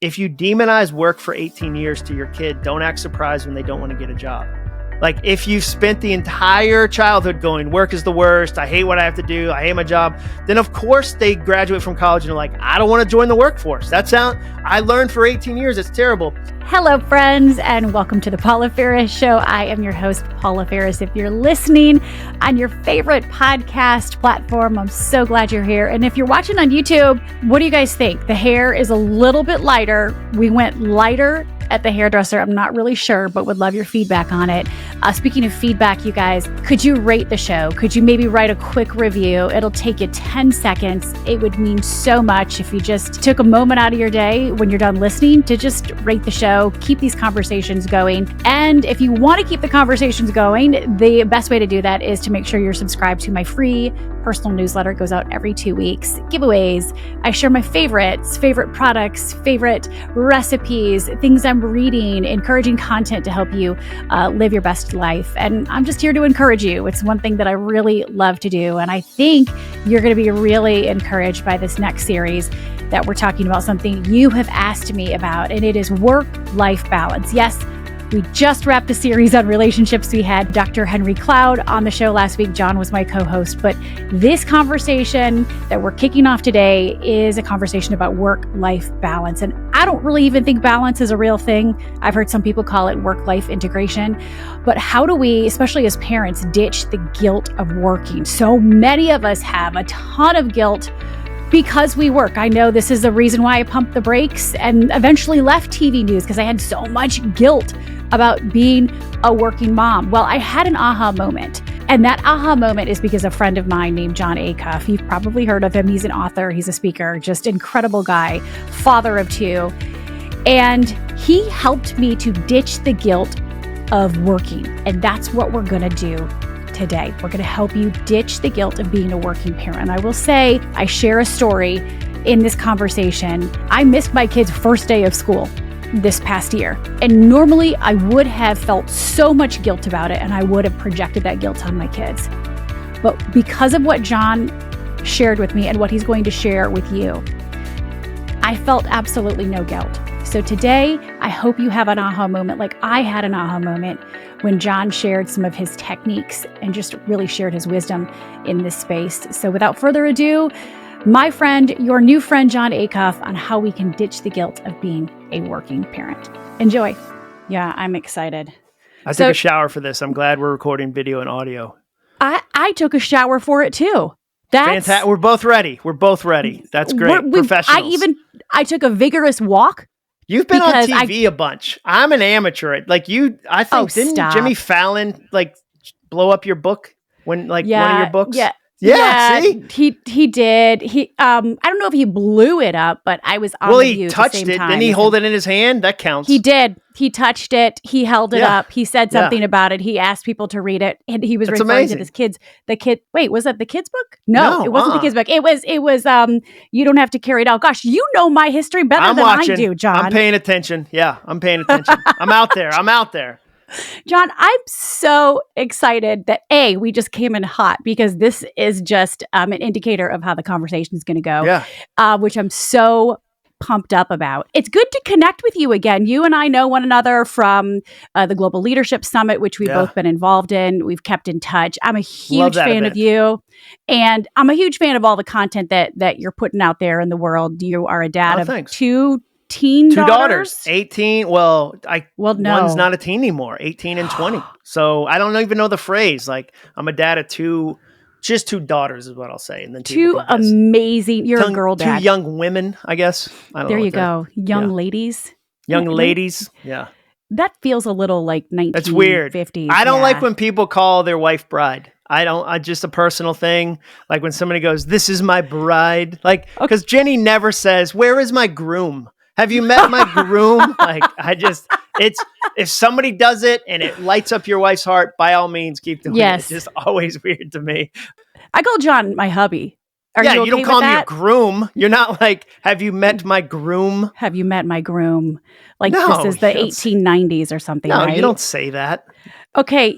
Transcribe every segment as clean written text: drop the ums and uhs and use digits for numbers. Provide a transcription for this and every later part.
if you demonize work for 18 years to your kid, don't act surprised when they don't want to get a job. Like if you've spent the entire childhood going, work is the worst, I hate what I have to do, I hate my job, then of course they graduate from college and are like, I don't want to join the workforce. I learned for 18 years, it's terrible. Hello, friends, and welcome to the Paula Faris Show. I am your host, Paula Faris. If you're listening on your favorite podcast platform, I'm so glad you're here. And if you're watching on YouTube, what do you guys think? The hair is a little bit lighter. We went lighter at the hairdresser. I'm not really sure, but would love your feedback on it. Speaking of feedback, you guys, could you rate the show? Could you maybe write a quick review? It'll take you 10 seconds. It would mean so much if you just took a moment out of your day when you're done listening to just rate the show, keep these conversations going. And if you want to keep the conversations going, the best way to do that is to make sure you're subscribed to my free personal newsletter. It goes out every 2 weeks. Giveaways. I share my favorites, favorite products, favorite recipes, things I'm reading, encouraging content to help you live your best life. And I'm just here to encourage you. It's one thing that I really love to do. And I think you're going to be really encouraged by this next series that we're talking about something you have asked me about, and it is work-life balance. Yes, we just wrapped a series on relationships. We had Dr. Henry Cloud on the show last week. John was my co-host, but this conversation that we're kicking off today is a conversation about work-life balance. And I don't really even think balance is a real thing. I've heard some people call it work-life integration, but how do we, especially as parents, ditch the guilt of working? So many of us have a ton of guilt because we work. I know this is the reason why I pumped the brakes and eventually left TV news, because I had so much guilt about being a working mom. Well, I had an aha moment. And that aha moment is because a friend of mine named Jon Acuff, you've probably heard of him. He's an author, he's a speaker, just incredible guy, father of 2. And he helped me to ditch the guilt of working. And that's what we're going to do today. We're going to help you ditch the guilt of being a working parent. I will say, I share a story in this conversation. I missed my kid's first day of school this past year. And normally I would have felt so much guilt about it, and I would have projected that guilt on my kids. But because of what Jon shared with me and what he's going to share with you, I felt absolutely no guilt. So today, I hope you have an aha moment like I had an aha moment when Jon shared some of his techniques and just really shared his wisdom in this space. So without further ado, my friend, your new friend, Jon Acuff, on how we can ditch the guilt of being a working parent. Enjoy. Yeah, I'm excited. I took a shower for this. I'm glad we're recording video and audio. I took a shower for it too. That's fantastic. We're both ready. That's great. Professionals. I took a vigorous walk. You've been on TV a bunch. I'm an amateur. I think, didn't Jimmy Fallon blow up your book one of your books? Yeah, see? He did. I don't know if he blew it up, but I was on the View at the same time. Well, he touched it. Didn't he hold it in his hand? That counts. He did. He touched it. He held it up. He said something about it. He asked people to read it. And he was referring to his kids. Wait, was that the kids' book? No, it wasn't the kids' book. It was You Don't Have to Carry It Out. Gosh, you know my history better than I do, Jon. I'm paying attention. Yeah, I'm paying attention. I'm out there. Jon, I'm so excited that we just came in hot, because this is just an indicator of how the conversation is going to go, which I'm so pumped up about. It's good to connect with you again. You and I know one another from the Global Leadership Summit, which we've both been involved in. We've kept in touch. I'm a huge fan of you, and I'm a huge fan of all the content that you're putting out there in the world. You are a dad of 2 teen daughters. 18. Well, no. One's not a teen anymore. 18 and 20. So I don't even know the phrase. I'm a dad of 2 daughters is what I'll say. And then 2 amazing. You're a girl dad. 2 young women, I guess. I don't know. There you go. Young ladies. Young ladies. Yeah. That feels a little like 1950s. That's weird. I don't like when people call their wife bride. I just a personal thing. Like when somebody goes, "This is my bride." Because Jenny never says, "Where is my groom? Have you met my groom?" If somebody does it and it lights up your wife's heart, by all means, keep doing it. It's just always weird to me. I call Jon my hubby. You don't call me a groom. You're not like, "Have you met my groom?" Have you met my groom? This is the 1890s or something, right? No, you don't say that. Okay.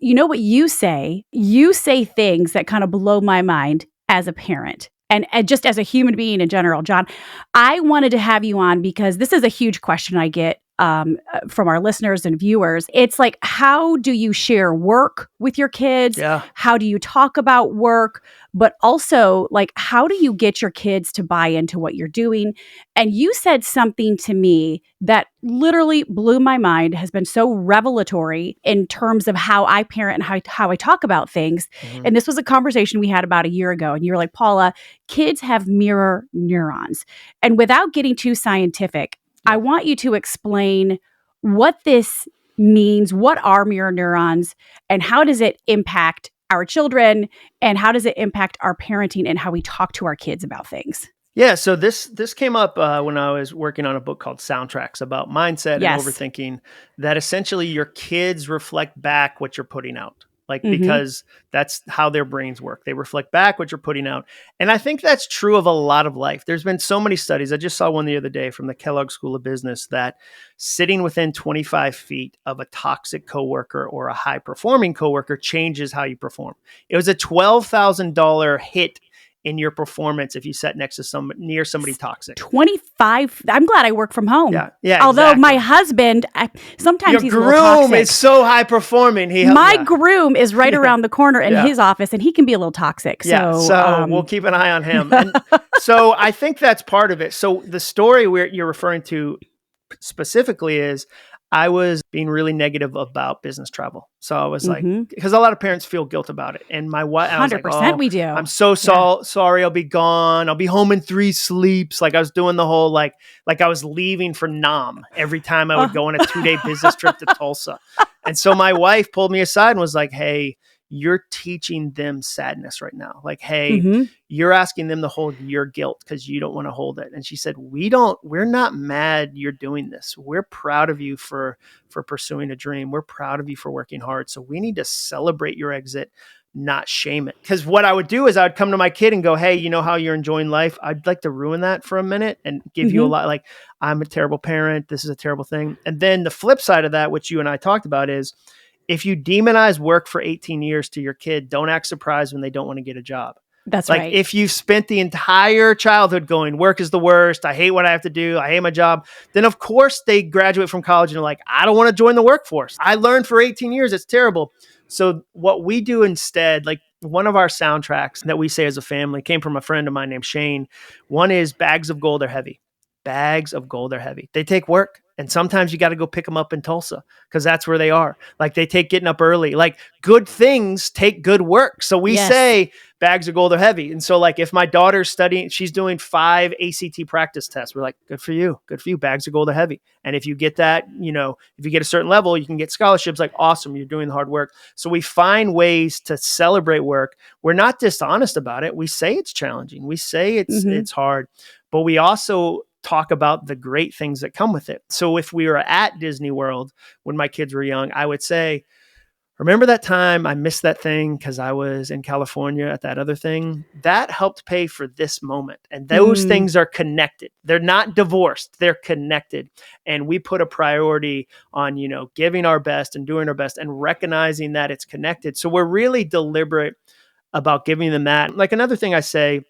You know what you say? You say things that kind of blow my mind as a parent. and just as a human being in general. Jon, I wanted to have you on because this is a huge question I get from our listeners and viewers. It's like, how do you share work with your kids? Yeah. How do you talk about work? But also, like, how do you get your kids to buy into what you're doing? And you said something to me that literally blew my mind, has been so revelatory in terms of how I parent and how I talk about things. Mhm. And this was a conversation we had about a year ago. And you were like, Paula, kids have mirror neurons. And without getting too scientific, I want you to explain what this means, what are mirror neurons, and how does it impact our children, and how does it impact our parenting and how we talk to our kids about things? Yeah, so this came up when I was working on a book called Soundtracks about mindset Yes. and overthinking, that essentially your kids reflect back what you're putting out. Like, Mhm. because that's how their brains work. They reflect back what you're putting out. And I think that's true of a lot of life. There's been so many studies. I just saw one the other day from the Kellogg School of Business that sitting within 25 feet of a toxic coworker or a high performing coworker changes how you perform. It was a $12,000 hit in your performance if you sat next to near somebody toxic. 25. I'm glad I work from home. Yeah. Although exactly. my husband, sometimes Your he's a little groom toxic. is so high performing. My groom is right around the corner in his office, and he can be a little toxic. So we'll keep an eye on him. And so I think that's part of it. So the story you're referring to specifically is I was being really negative about business travel. So I was like, because a lot of parents feel guilt about it. And my wife, 100% we do. I'm so sorry. I'll be gone. I'll be home in 3 sleeps. Like I was doing the whole, like I was leaving for Nam every time I would go on a 2-day business trip to Tulsa. And so my wife pulled me aside and was like, hey, you're teaching them sadness right now. Like, hey, you're asking them to hold your guilt because you don't want to hold it. And she said, we're not mad you're doing this. We're proud of you for pursuing a dream. We're proud of you for working hard. So we need to celebrate your exit, not shame it. Because what I would do is I would come to my kid and go, hey, you know how you're enjoying life? I'd like to ruin that for a minute and give you a lot. Like, I'm a terrible parent. This is a terrible thing. And then the flip side of that, which you and I talked about, is if you demonize work for 18 years to your kid, don't act surprised when they don't want to get a job. That's like right. If you've spent the entire childhood going, work is the worst, I hate what I have to do, I hate my job, then of course they graduate from college and are like, I don't want to join the workforce. I learned for 18 years, it's terrible. So what we do instead, like one of our soundtracks that we say as a family came from a friend of mine named Shane. One is bags of gold are heavy. Bags of gold are heavy. They take work. And sometimes you got to go pick them up in Tulsa because that's where they are. Like they take getting up early. Like good things take good work. So we say bags of gold are heavy. And so like if my daughter's studying, she's doing 5 ACT practice tests. We're like, good for you. Good for you. Bags of gold are heavy. And if you get that, if you get a certain level, you can get scholarships. Like awesome. You're doing the hard work. So we find ways to celebrate work. We're not dishonest about it. We say it's challenging. We say it's hard, but we also talk about the great things that come with it. So if we were at Disney World when my kids were young, I would say, remember that time I missed that thing because I was in California at that other thing? That helped pay for this moment. And those things are connected. They're not divorced. They're connected. And we put a priority on, giving our best and doing our best and recognizing that it's connected. So we're really deliberate about giving them that. Like another thing I say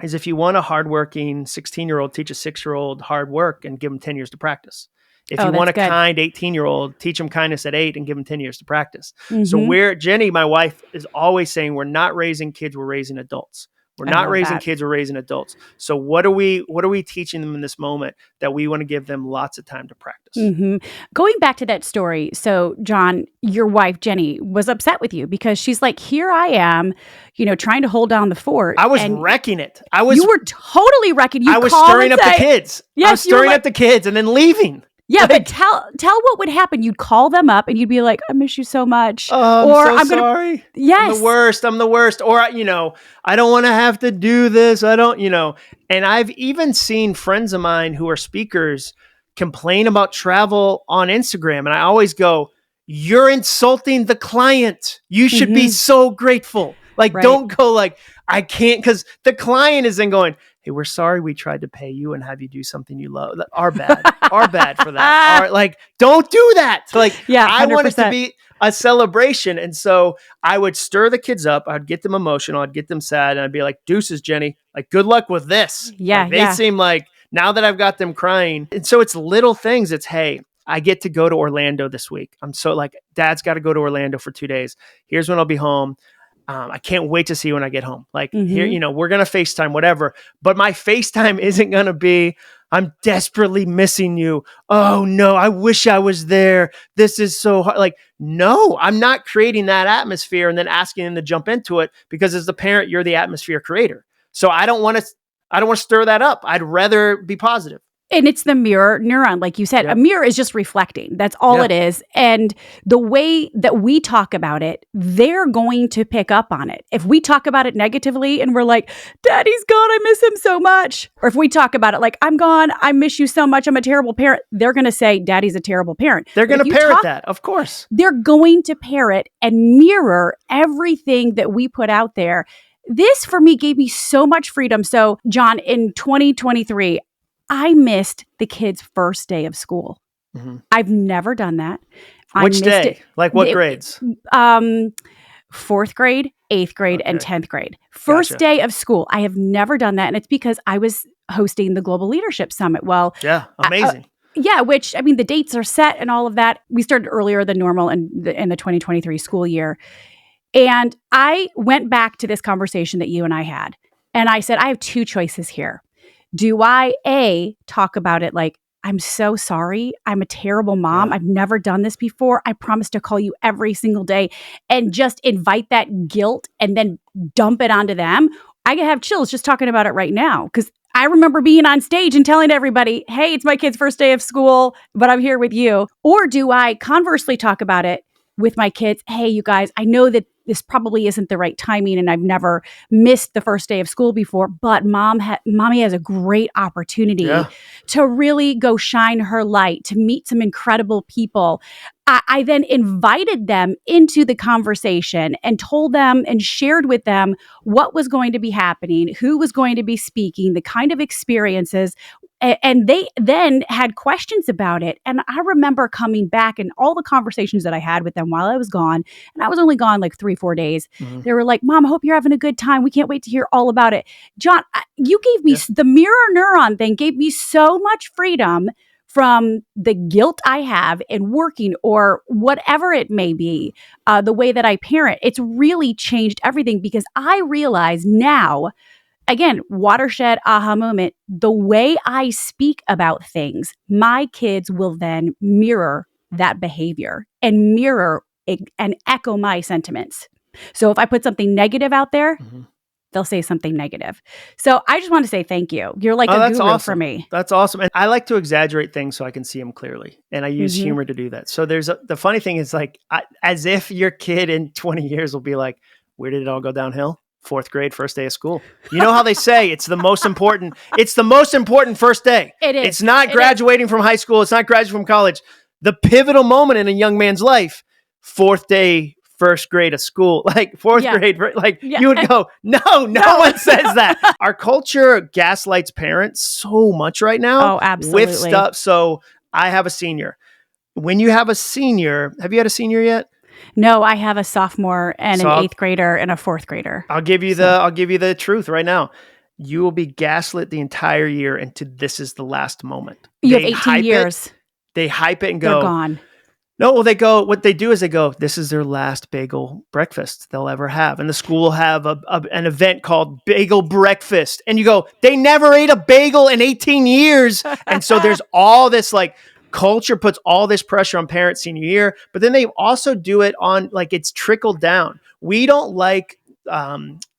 is if you want a hardworking 16-year-old, teach a 6-year-old hard work and give them 10 years to practice. If you want a kind 18-year-old, teach them kindness at 8 and give them 10 years to practice. So Jenny, my wife, is always saying, we're not raising kids, we're raising adults. We're not raising kids, we're raising adults. So what are we teaching them in this moment that we want to give them lots of time to practice? Going back to that story. So Jon, your wife, Jenny, was upset with you because she's like, here I am, trying to hold down the fort. I was wrecking it. You were totally wrecking. I was stirring up the kids. Yes, I was stirring up the kids and then leaving. Yeah, but tell what would happen. You'd call them up and you'd be like, I miss you so much. I'm sorry. Yes. I'm the worst. Or, I don't want to have to do this. I don't, and I've even seen friends of mine who are speakers complain about travel on Instagram. And I always go, you're insulting the client. You should be so grateful. Like, don't go like, I can't, because the client is then going, hey, we're sorry we tried to pay you and have you do something you love. Our bad for that. Like, don't do that. Like, I want it to be, a celebration. And so I would stir the kids up. I'd get them emotional. I'd get them sad. And I'd be like, deuces, Jenny, like, good luck with this. Yeah. Like, they seem like now that I've got them crying. And so it's little things. It's, hey, I get to go to Orlando this week. I'm so like, Dad's got to go to Orlando for 2 days. Here's when I'll be home. I can't wait to see you when I get home. Like here, we're going to FaceTime, whatever. But my FaceTime isn't going to be, I'm desperately missing you. Oh no, I wish I was there. This is so hard. Like, no, I'm not creating that atmosphere and then asking them to jump into it, because as the parent, you're the atmosphere creator. So I don't want to stir that up. I'd rather be positive. And it's the mirror neuron, like you said. Yep. A mirror is just reflecting. That's all it is. And the way that we talk about it, they're going to pick up on it. If we talk about it negatively and we're like, Daddy's gone, I miss him so much. Or if we talk about it like, I'm gone, I miss you so much, I'm a terrible parent. They're going to say, Daddy's a terrible parent. They're going to parrot that, of course. They're going to parrot and mirror everything that we put out there. This, for me, gave me so much freedom. So, Jon, in 2023, I missed the kids' first day of school. Mm-hmm. I've never done that. Which day? Like what grades? 4th grade, 8th grade, and 10th grade. First day of school. I have never done that. And it's because I was hosting the Global Leadership Summit. Well, yeah, amazing. Which, I mean, the dates are set and all of that. We started earlier than normal in the 2023 school year. And I went back to this conversation that you and I had. And I said, I have 2 choices here. Do I, A, talk about it like, I'm so sorry, I'm a terrible mom, I've never done this before, I promise to call you every single day, and just invite that guilt and then dump it onto them? I could have chills just talking about it right now, because I remember being on stage and telling everybody, hey, it's my kid's first day of school, but I'm here with you. Or do I conversely talk about it with my kids? Hey, you guys, I know that this probably isn't the right timing and I've never missed the first day of school before, but mommy has a great opportunity to really go shine her light, to meet some incredible people. I then invited them into the conversation and told them and shared with them what was going to be happening, who was going to be speaking, the kind of experiences. And they then had questions about it. And I remember coming back and all the conversations that I had with them while I was gone, and I was only gone like 3-4 days. Mm-hmm. They were like, Mom, I hope you're having a good time. We can't wait to hear all about it. Jon, you gave me the mirror neuron thing, gave me so much freedom from the guilt I have in working or whatever it may be, the way that I parent. It's really changed everything, because I realize now, again, watershed aha moment, the way I speak about things, my kids will then mirror that behavior and mirror and echo my sentiments. So if I put something negative out there, they'll say something negative. So I just want to say thank you. You're like a guru for me. That's awesome. And I like to exaggerate things so I can see them clearly. And I use humor to do that. So the funny thing is, like, as if your kid in 20 years will be like, where did it all go downhill? 4th grade, first day of school. You know how they say it's the most important first day. It is. It's not graduating from high school. It's not graduating from college. The pivotal moment in a young man's life, 4th day, first grade of school, like 4th grade, like you would go, no one says that. Our culture gaslights parents so much right now. Oh, absolutely. With stuff. So I have a senior. When you have a senior, have you had a senior yet? No, I have a sophomore and an 8th grader and a 4th grader. I'll give you the truth right now. You will be gaslit the entire year into this is the last moment. You have 18 years. They hype it and go, they're gone. No, well, what they do is they go, this is their last bagel breakfast they'll ever have. And the school will have an event called Bagel Breakfast. And you go, they never ate a bagel in 18 years. And so there's all this, like, culture puts all this pressure on parents senior year, but then they also do it on, like, it's trickled down. We don't like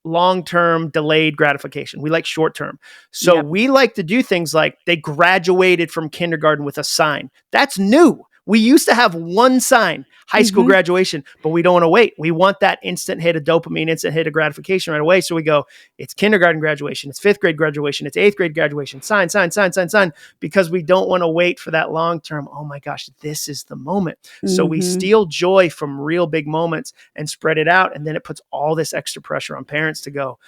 long-term delayed gratification. We like short-term. So we like to do things like they graduated from kindergarten with a sign. That's new. We used to have one sign, high school graduation, but we don't want to wait. We want that instant hit of dopamine, instant hit of gratification right away. So we go, it's kindergarten graduation, it's 5th grade graduation, it's 8th grade graduation, sign, because we don't want to wait for that long term. Oh my gosh, this is the moment. So we steal joy from real big moments and spread it out. And then it puts all this extra pressure on parents to go,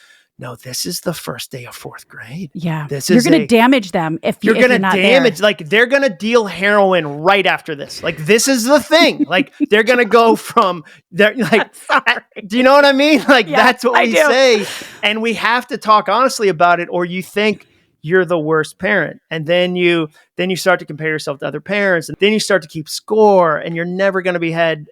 no, this is the first day of fourth grade. Yeah. You're going to damage them if you're going to damage, there. like they're going to deal heroin right after this. Like, this is the thing. Like, they're going to go from there. Like, do you know what I mean? Like, that's what we say. And we have to talk honestly about it, or you think you're the worst parent. And then you start to compare yourself to other parents, and then you start to keep score, and you're never going to be ahead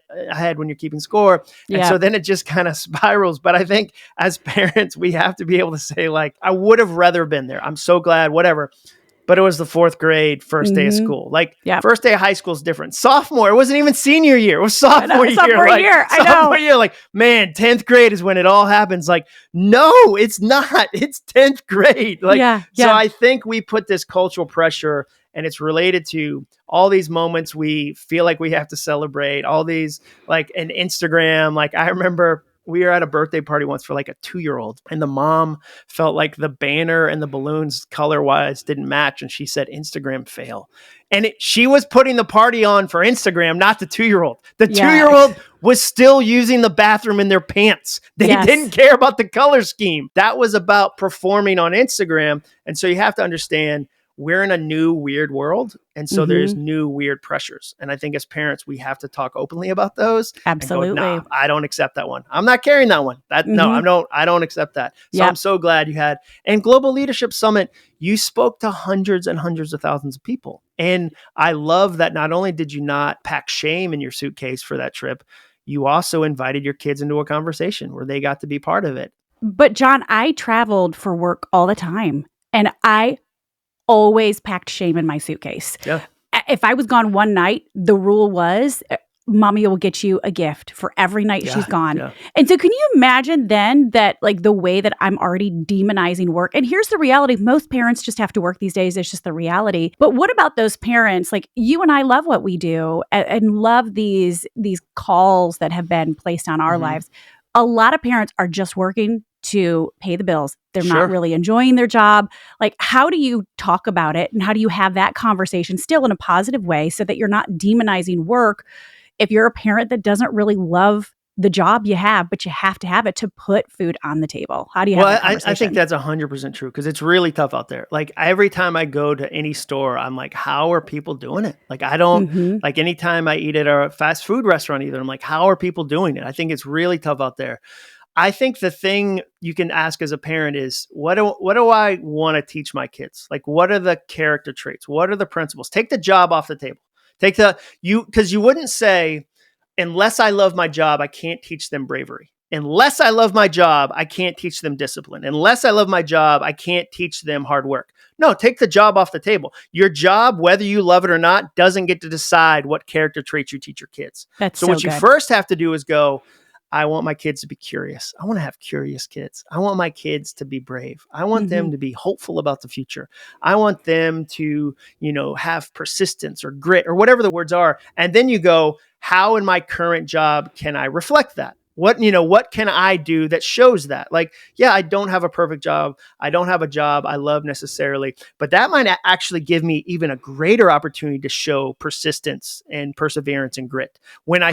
when you're keeping score. And so then it just kind of spirals. But I think as parents, we have to be able to say, like, I would have rather been there. I'm so glad, whatever. But it was the fourth grade, first day of school. Like, first day of high school is different. Sophomore, it wasn't even senior year. It was sophomore year. Sophomore year, like, man, 10th grade is when it all happens. Like, no, it's not. It's 10th grade. Like, so I think we put this cultural pressure, and it's related to all these moments we feel like we have to celebrate, all these, like, an Instagram. Like, I remember we were at a birthday party once for like a 2-year-old, and the mom felt like the banner and the balloons color-wise didn't match. And she said, Instagram fail. And she was putting the party on for Instagram, not the 2-year-old. The 2-year-old was still using the bathroom in their pants. They didn't care about the color scheme. That was about performing on Instagram. And so you have to understand, we're in a new weird world. And so there's new weird pressures. And I think as parents, we have to talk openly about those. Absolutely. Go, nah, I don't accept that one. I'm not carrying that one. No, I don't accept that. So I'm so glad you had. And Global Leadership Summit, you spoke to hundreds and hundreds of thousands of people. And I love that not only did you not pack shame in your suitcase for that trip, you also invited your kids into a conversation where they got to be part of it. But Jon, I traveled for work all the time, and I always packed shame in my suitcase. Yeah. If I was gone one night, the rule was, mommy will get you a gift for every night she's gone. Yeah. And so can you imagine then that, like, the way that I'm already demonizing work? And here's the reality. Most parents just have to work these days. It's just the reality. But what about those parents? Like, you and I love what we do and love these calls that have been placed on our lives. A lot of parents are just working to pay the bills. They're not really enjoying their job. Like, how do you talk about it, and how do you have that conversation still in a positive way so that you're not demonizing work if you're a parent that doesn't really love the job you have, but you have to have it to put food on the table? How do you have that conversation? I think that's 100% true, because it's really tough out there. Like, every time I go to any store, I'm like, how are people doing it? Like, I don't, like, anytime I eat at a fast food restaurant either, I'm like, how are people doing it? I think it's really tough out there. I think the thing you can ask as a parent is, what do I want to teach my kids? Like, what are the character traits? What are the principles? Take the job off the table. Because you wouldn't say, unless I love my job, I can't teach them bravery. Unless I love my job, I can't teach them discipline. Unless I love my job, I can't teach them hard work. No, take the job off the table. Your job, whether you love it or not, doesn't get to decide what character traits you teach your kids. So what you first have to do is go, I want my kids to be curious. I want to have curious kids. I want my kids to be brave. I want them to be hopeful about the future. I want them to, have persistence or grit or whatever the words are. And then you go, how in my current job can I reflect that? What can I do that shows that? Like, yeah, I don't have a perfect job. I don't have a job I love necessarily, but that might actually give me even a greater opportunity to show persistence and perseverance and grit. When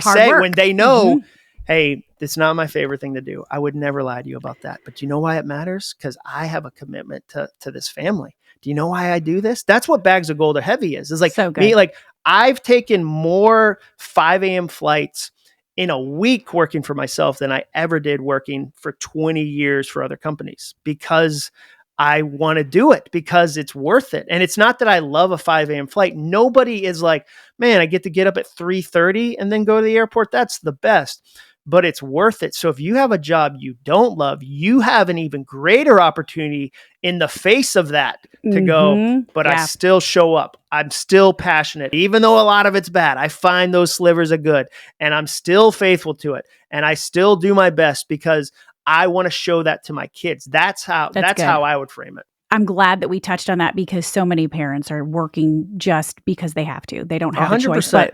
they know, hey, it's not my favorite thing to do. I would never lie to you about that. But do you know why it matters? Because I have a commitment to this family. Do you know why I do this? That's what Bags of Gold are heavy is. It's like so good. Me, like, I've taken more 5 a.m. flights in a week working for myself than I ever did working for 20 years for other companies, because I want to do it, because it's worth it. And it's not that I love a 5 a.m. flight. Nobody is like, man, I get to get up at 3:30 and then go to the airport. That's the best. But it's worth it. So if you have a job you don't love, you have an even greater opportunity in the face of that to go, but I still show up. I'm still passionate. Even though a lot of it's bad, I find those slivers of good, and I'm still faithful to it. And I still do my best because I want to show that to my kids. That's how I would frame it. I'm glad that we touched on that, because so many parents are working just because they have to. They don't have 100%. A choice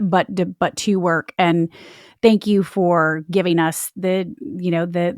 but to work. And thank you for giving us the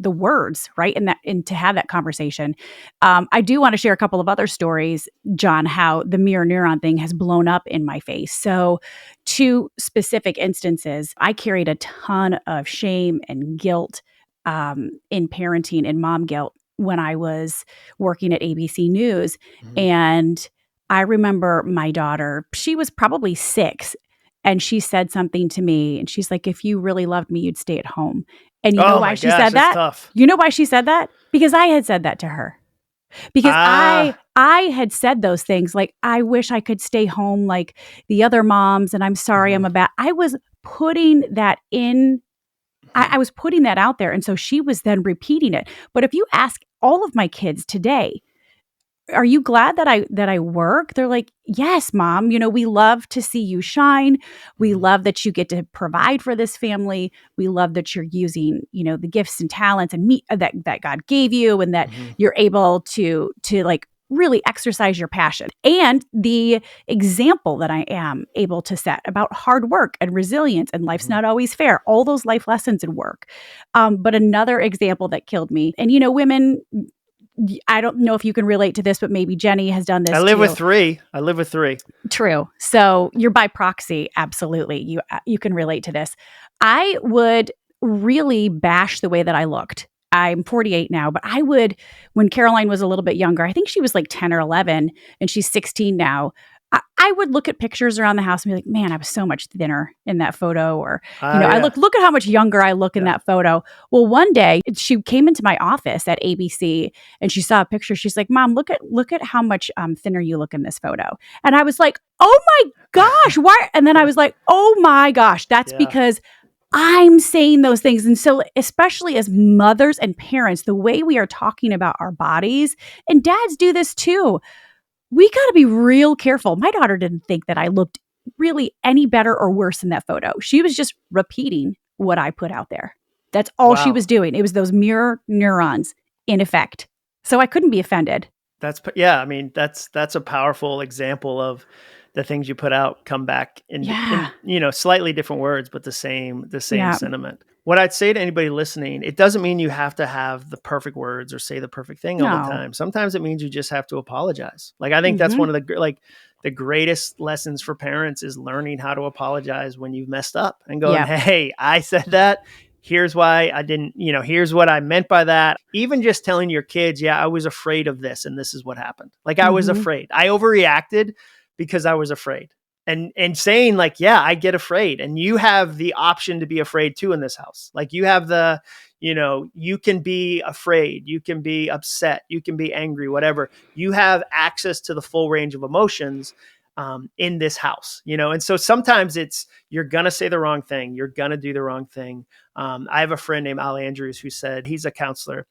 words, right? And to have that conversation. I do want to share a couple of other stories, Jon, how the mirror neuron thing has blown up in my face. So 2 specific instances. I carried a ton of shame and guilt in parenting and mom guilt. when I was working at ABC News. Mhm. And I remember my daughter, she was probably 6, and she said something to me, and she's like, if you really loved me, you'd stay at home. And you know Oh why my she gosh, said that's that? tough. You know why she said that? Because I had said that to her. Because I had said those things like, I wish I could stay home like the other moms, and I'm sorry I'm a bad. I was putting that in. I was putting that out there. And so she was then repeating it. But if you ask all of my kids today, are you glad that I work? They're like, yes, mom, we love to see you shine. We love that you get to provide for this family. We love that you're using, the gifts and talents and that God gave you, and that you're able to like really exercise your passion, and the example that I am able to set about hard work and resilience, and life's not always fair, all those life lessons in work. But another example that killed me, and women, I don't know if you can relate to this, but maybe Jenny has done this. I live with 3. True. So you're by proxy. Absolutely. You can relate to this. I would really bash the way that I looked. I'm 48 now, but I would, when Caroline was a little bit younger, I think she was like 10 or 11, and she's 16 now. I would look at pictures around the house and be like, man, I was so much thinner in that photo. Or, I look at how much younger I look in that photo. Well, one day she came into my office at ABC and she saw a picture. She's like, Mom, look at how much thinner you look in this photo. And I was like, oh my gosh, why? And then I was like, oh my gosh, that's because I'm saying those things. And so, especially as mothers and parents, the way we are talking about our bodies, and dads do this too, we got to be real careful. My daughter didn't think that I looked really any better or worse in that photo. She was just repeating what I put out there. That's all she was doing. It was those mirror neurons in effect. So I couldn't be offended. That's a powerful example of the things you put out come back in slightly different words, but the same sentiment. What I'd say to anybody listening, it doesn't mean you have to have the perfect words or say the perfect thing all the time. Sometimes it means you just have to apologize. Like, I think that's one of the greatest lessons for parents is learning how to apologize when you've messed up and going, hey, I said that. Here's why I didn't, here's what I meant by that. Even just telling your kids, I was afraid of this and this is what happened. Like, I was afraid. I overreacted because I was afraid. And saying like, I get afraid, and you have the option to be afraid too in this house. Like, you have you can be afraid, you can be upset, you can be angry, whatever. You have access to the full range of emotions in this house, and so sometimes you're going to say the wrong thing. You're going to do the wrong thing. I have a friend named Al Andrews who said, he's a counselor,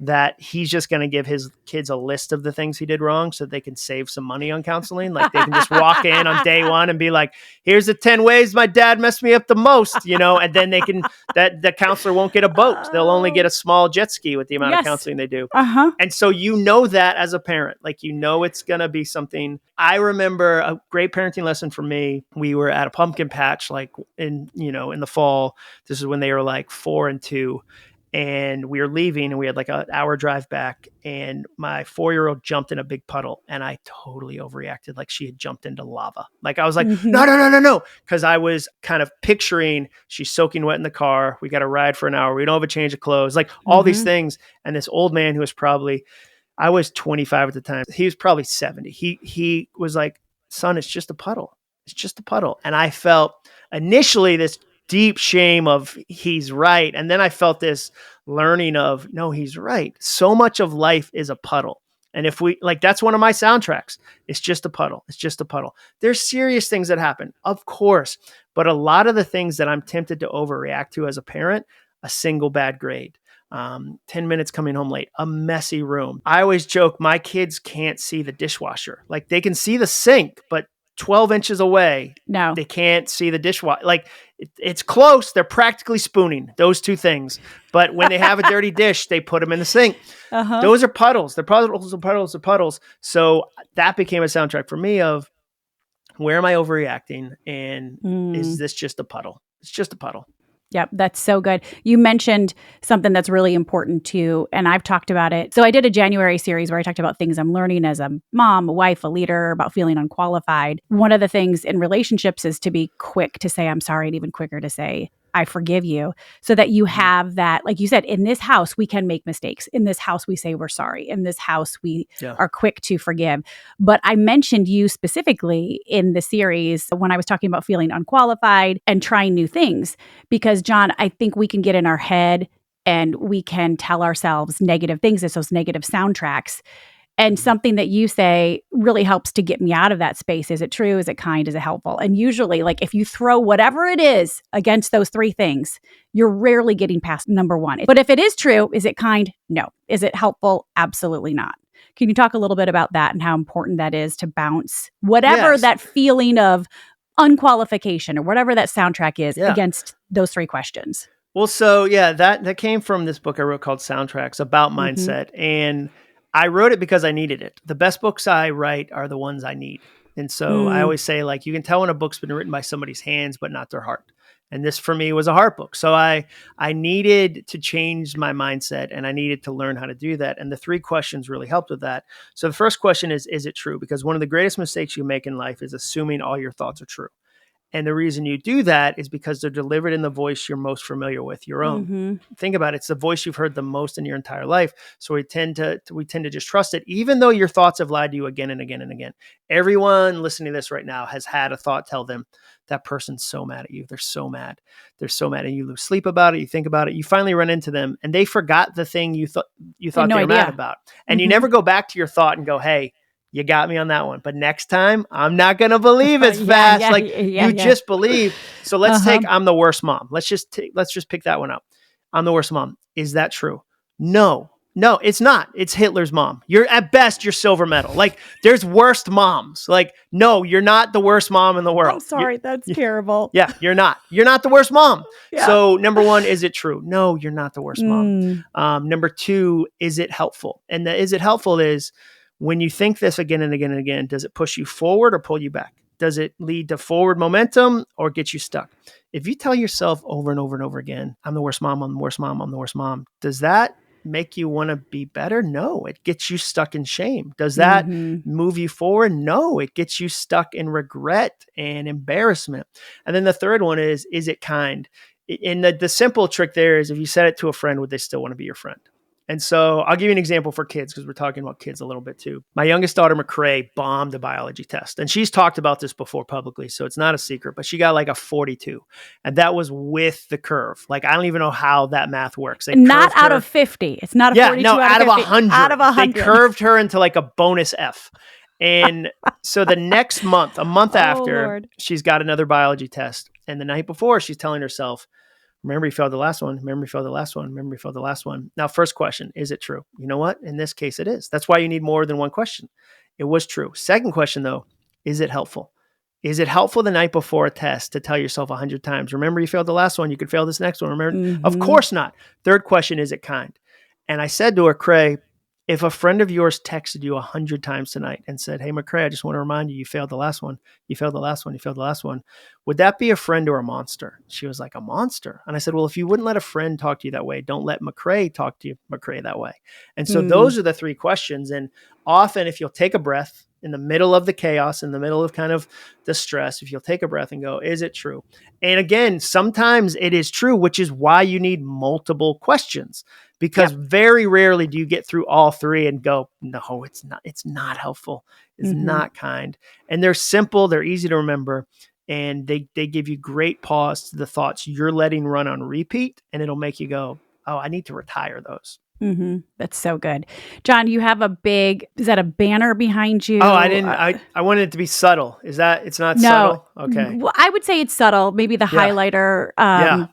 that he's just going to give his kids a list of the things he did wrong so they can save some money on counseling. Like, they can just walk in on day one and be like, here's the 10 ways my dad messed me up the most, and then the counselor won't get a boat. They'll only get a small jet ski with the amount of counseling they do. And so, that as a parent, like, it's going to be something. I remember a great parenting lesson for me. We were at a pumpkin patch, like in the fall. This is when they were like 4 and 2. And we were leaving, and we had like an hour drive back, and my 4-year-old jumped in a big puddle, and I totally overreacted. Like, she had jumped into lava. Like, I was like, no. Cause I was kind of picturing she's soaking wet in the car. We got to ride for an hour. We don't have a change of clothes, like all these things. And this old man who was I was 25 at the time. He was probably 70. He was like, son, it's just a puddle. It's just a puddle. And I felt initially this deep shame of he's right. And then I felt this learning of, no, he's right. So much of life is a puddle. And if we that's one of my soundtracks. It's just a puddle. It's just a puddle. There's serious things that happen, of course. But a lot of the things that I'm tempted to overreact to as a parent, a single bad grade, 10 minutes coming home late, a messy room. I always joke, my kids can't see the dishwasher. Like, they can see the sink, but 12 inches away, they can't see the dishwasher. Like, it's close. They're practically spooning those two things. But when they have a dirty dish, they put them in the sink. Those are puddles. They're puddles. So that became a soundtrack for me of, where am I overreacting? And is this just a puddle? It's just a puddle. Yep, that's so good. You mentioned something that's really important too, and I've talked about it. So I did a January series where I talked about things I'm learning as a mom, a wife, a leader, about feeling unqualified. One of the things in relationships is to be quick to say I'm sorry, and even quicker to say I forgive you, so that you have that, like you said, in this house, we can make mistakes. In this house, we say we're sorry. In this house, we are quick to forgive. But I mentioned you specifically in the series when I was talking about feeling unqualified and trying new things, because Jon, I think we can get in our head and we can tell ourselves negative things. It's those negative soundtracks. And something that you say really helps to get me out of that space. Is it true? Is it kind? Is it helpful? And usually, like, if you throw whatever it is against those three things, you're rarely getting past number one. But if it is true, is it kind? No. Is it helpful? Absolutely not. Can you talk a little bit about that and how important that is to bounce whatever that feeling of unqualification or whatever that soundtrack is against those three questions? Well, so that came from this book I wrote called Soundtracks about mindset. And I wrote it because I needed it. The best books I write are the ones I need. And so I always say, like, you can tell when a book's been written by somebody's hands, but not their heart. And this for me was a heart book. So I needed to change my mindset and I needed to learn how to do that. And the three questions really helped with that. So the first question is it true? Because one of the greatest mistakes you make in life is assuming all your thoughts are true. And the reason you do that is because they're delivered in the voice you're most familiar with, your own. Think about it. It's the voice you've heard the most in your entire life. So we tend to just trust it, even though your thoughts have lied to you again and again and again. Everyone listening to this right now has had a thought tell them, that person's so mad at you. They're so mad. They're so mad. And you lose sleep about it. You think about it. You finally run into them and they forgot the thing you thought they were mad about. And you never go back to your thought and go, hey, you got me on that one. But next time, I'm not going to believe as fast. Just believe. So let's take, I'm the worst mom. Let's just pick that one up. I'm the worst mom. Is that true? No, it's not. It's Hitler's mom. You're at best, you're silver medal. Like, there's worst moms. Like, no, you're not the worst mom in the world. I'm sorry. That's terrible. Yeah, you're not. You're not the worst mom. Yeah. So number one, is it true? No, you're not the worst mom. Number two, is it helpful? And the is it helpful is, when you think this again and again and again, does it push you forward or pull you back? Does it lead to forward momentum or get you stuck? If you tell yourself over and over and over again, I'm the worst mom, I'm the worst mom, I'm the worst mom, does that make you want to be better? No, it gets you stuck in shame. Does that move you forward? No, it gets you stuck in regret and embarrassment. And then the third one is it kind? And the simple trick there is, if you said it to a friend, would they still want to be your friend? And so I'll give you an example for kids, because we're talking about kids a little bit too. My youngest daughter, McCrae, bombed a biology test. And she's talked about this before publicly, so it's not a secret, but she got like a 42. And that was with the curve. Like, I don't even know how that math works. Not out of 50. It's not a 42 out of 100. Out of 100. They curved her into like a bonus F. And so the next month, a month after, she's got another biology test. And the night before, she's telling herself, remember you failed the last one. Remember you failed the last one. Remember you failed the last one. Now, first question, is it true? You know what? In this case, it is. That's why you need more than one question. It was true. Second question, though, is it helpful? Is it helpful the night before a test to tell yourself 100 times, remember you failed the last one, you could fail this next one. Remember? Of course not. Third question, is it kind? And I said to her, Cray, if a friend of yours texted you 100 times tonight and said, hey, McCrae, I just want to remind you, you failed the last one. You failed the last one. You failed the last one. Would that be a friend or a monster? She was like, a monster. And I said, well, if you wouldn't let a friend talk to you that way, don't let McCrae talk to you, McCrae, that way. And so those are the three questions. And often, if you'll take a breath in the middle of the chaos, in the middle of kind of the stress, if you'll take a breath and go, is it true? And again, sometimes it is true, which is why you need multiple questions. Because very rarely do you get through all three and go, no, it's not helpful. It's not kind. And they're simple. They're easy to remember. And they give you great pause to the thoughts you're letting run on repeat. And it'll make you go, oh, I need to retire those. That's so good. Jon, you have is that a banner behind you? Oh, I didn't, I wanted it to be subtle. It's not subtle? Okay. Well, I would say it's subtle. Maybe the highlighter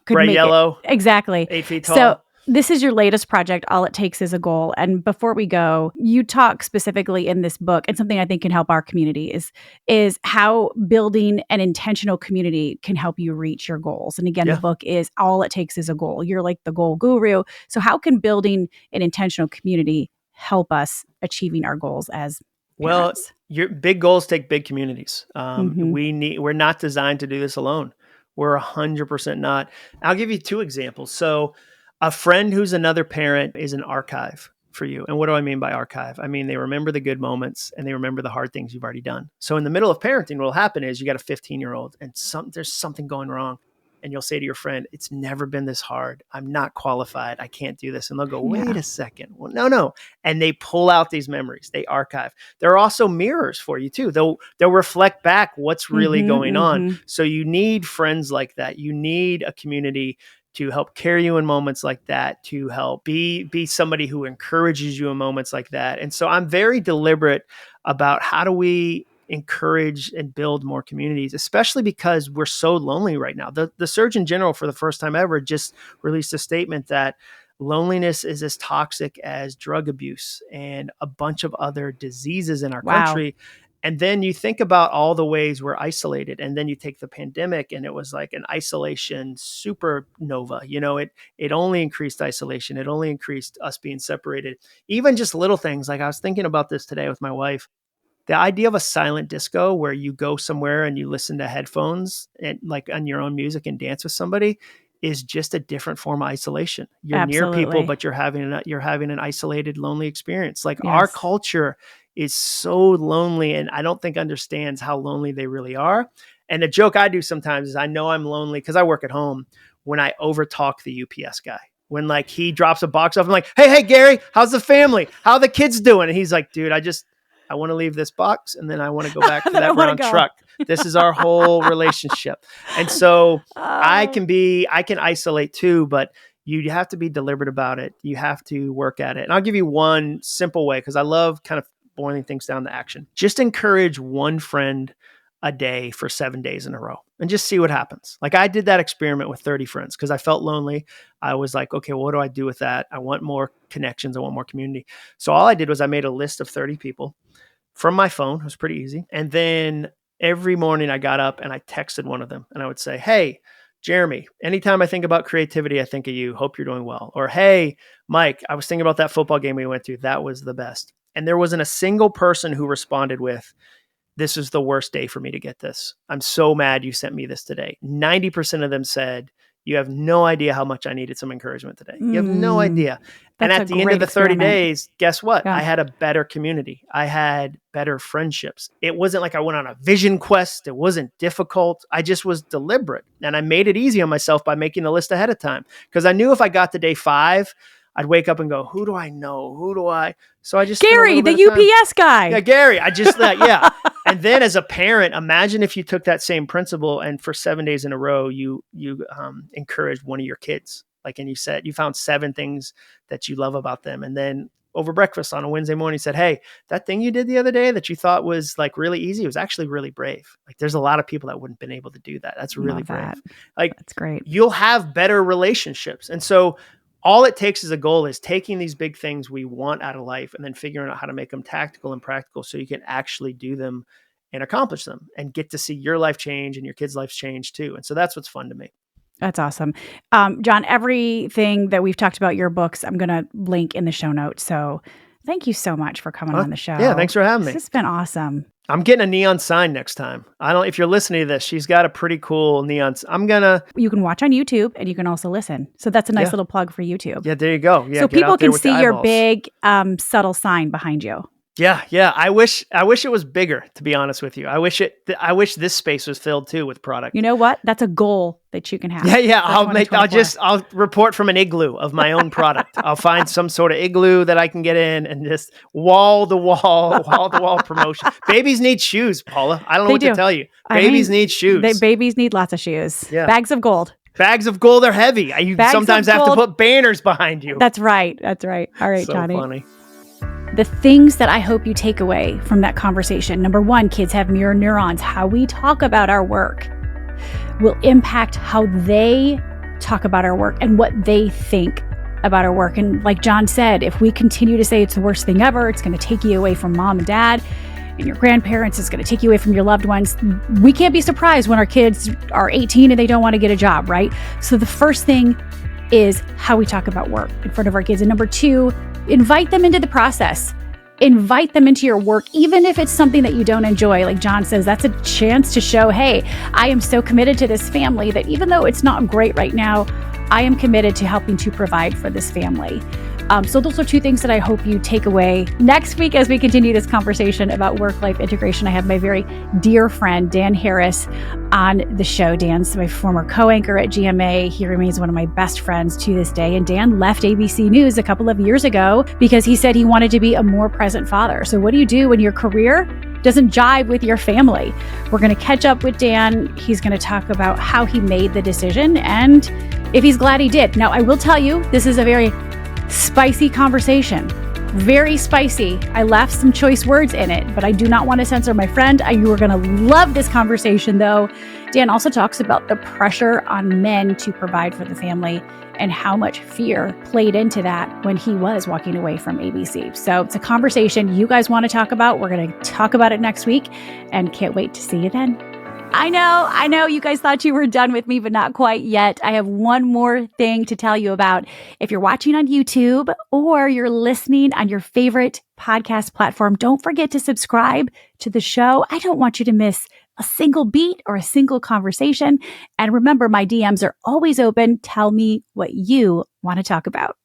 could bright make yellow. Exactly. 8 feet tall. So this is your latest project, All It Takes Is a Goal. And before we go, you talk specifically in this book, and something I think can help our community is how building an intentional community can help you reach your goals. And again, the book is All It Takes Is a Goal. You're like the goal guru. So how can building an intentional community help us achieving our goals as parents? Well, your big goals take big communities. We're not designed to do this alone. We're 100% not. I'll give you 2 examples. So a friend who's another parent is an archive for you. And what do I mean by archive? I mean, they remember the good moments and they remember the hard things you've already done. So in the middle of parenting, what will happen is you got a 15-year-old and there's something going wrong. and you'll say to your friend, it's never been this hard. I'm not qualified. I can't do this. And they'll go, wait a second. Well, no. And they pull out these memories. They archive. There are also mirrors for you too. They'll reflect back what's really going on. So you need friends like that. You need a community to help carry you in moments like that, to help be somebody who encourages you in moments like that. And so I'm very deliberate about how do we encourage and build more communities, especially because we're so lonely right now. The Surgeon General, for the first time ever, just released a statement that loneliness is as toxic as drug abuse and a bunch of other diseases in our country. And then you think about all the ways we're isolated, and then you take the pandemic, and it was like an isolation supernova. It only increased isolation. It only increased us being separated. Even just little things. Like I was thinking about this today with my wife. The idea of a silent disco where you go somewhere and you listen to headphones and like on your own music and dance with somebody is just a different form of isolation. You're near people, but you're having an isolated, lonely experience. Like our culture is so lonely, and I don't think understands how lonely they really are. And the joke I do sometimes is I know I'm lonely because I work at home when I overtalk the UPS guy. When like he drops a box off, I'm like, hey, Gary, how's the family? How are the kids doing? And he's like, dude, I want to leave this box and then I want to go back to that brown truck. This is our whole relationship. And so I can isolate too, but you have to be deliberate about it. You have to work at it. And I'll give you one simple way, because I love kind of boiling things down to action. Just encourage one friend a day for 7 days in a row and just see what happens. Like I did that experiment with 30 friends because I felt lonely. I was like, okay, well, what do I do with that? I want more connections. I want more community. So all I did was I made a list of 30 people from my phone. It was pretty easy. And then every morning I got up and I texted one of them and I would say, hey, Jeremy, anytime I think about creativity, I think of you. Hope you're doing well. Or, hey, Mike, I was thinking about that football game we went to. That was the best. And there wasn't a single person who responded with, this is the worst day for me to get this. I'm so mad you sent me this today. 90% of them said, you have no idea how much I needed some encouragement today. You have no idea. And at the end of the 30 days, guess what? Yeah. I had a better community. I had better friendships. It wasn't like I went on a vision quest. It wasn't difficult. I just was deliberate. And I made it easy on myself by making a list ahead of time. Because I knew if I got to day 5, I'd wake up and go, who do I know? So I just Gary, the UPS guy. Yeah, Gary. I just thought, yeah. And then as a parent, imagine if you took that same principle and for 7 days in a row, you encouraged one of your kids. Like, and you said, you found 7 things that you love about them. And then over breakfast on a Wednesday morning, you said, hey, that thing you did the other day that you thought was like really easy, it was actually really brave. Like there's a lot of people that wouldn't have been able to do that. That's really brave. Like that's great. You'll have better relationships. And so all it takes as a goal is taking these big things we want out of life and then figuring out how to make them tactical and practical so you can actually do them and accomplish them and get to see your life change and your kids' lives change too. And so that's what's fun to me. That's awesome. Jon, everything that we've talked about, your books, I'm going to link in the show notes. So thank you so much for coming on the show. Yeah, thanks for having me. This has been awesome. I'm getting a neon sign next time. If you're listening to this, she's got a pretty cool neon. You can watch on YouTube and you can also listen. So that's a nice little plug for YouTube. Yeah, there you go. Yeah, so people can see your big subtle sign behind you. Yeah. I wish it was bigger, to be honest with you. I wish this space was filled too with product. You know what? That's a goal that you can have. Yeah. I'll report from an igloo of my own product. I'll find some sort of igloo that I can get in and just wall to wall promotion. Babies need shoes, Paula. I don't know what to tell you. Babies need shoes. Babies need lots of shoes. Yeah. Bags of gold. Bags of gold are heavy. You sometimes have to put banners behind you. That's right. All right, so Johnny. Funny. The things that I hope you take away from that conversation. Number 1, kids have mirror neurons. How we talk about our work will impact how they talk about our work and what they think about our work. And like Jon said, if we continue to say it's the worst thing ever, it's going to take you away from mom and dad and your grandparents, it's going to take you away from your loved ones. We can't be surprised when our kids are 18 and they don't want to get a job, right? So the first thing is how we talk about work in front of our kids. And number 2, invite them into the process. Invite them into your work, even if it's something that you don't enjoy. Like Jon says, that's a chance to show, hey, I am so committed to this family that even though it's not great right now, I am committed to helping to provide for this family. So those are two things that I hope you take away. Next week, as we continue this conversation about work-life integration, I have my very dear friend, Dan Harris, on the show. Dan's my former co-anchor at GMA. He remains one of my best friends to this day. And Dan left ABC News a couple of years ago because he said he wanted to be a more present father. So what do you do when your career doesn't jive with your family? We're going to catch up with Dan. He's going to talk about how he made the decision and if he's glad he did. Now, I will tell you, this is a very spicy conversation. Very spicy. I left some choice words in it, but I do not want to censor my friend. You are going to love this conversation, though. Dan also talks about the pressure on men to provide for the family and how much fear played into that when he was walking away from ABC. So it's a conversation you guys want to talk about. We're going to talk about it next week and can't wait to see you then. I know you guys thought you were done with me, but not quite yet. I have one more thing to tell you about. If you're watching on YouTube or you're listening on your favorite podcast platform, don't forget to subscribe to the show. I don't want you to miss a single beat or a single conversation. And remember, my DMs are always open. Tell me what you want to talk about.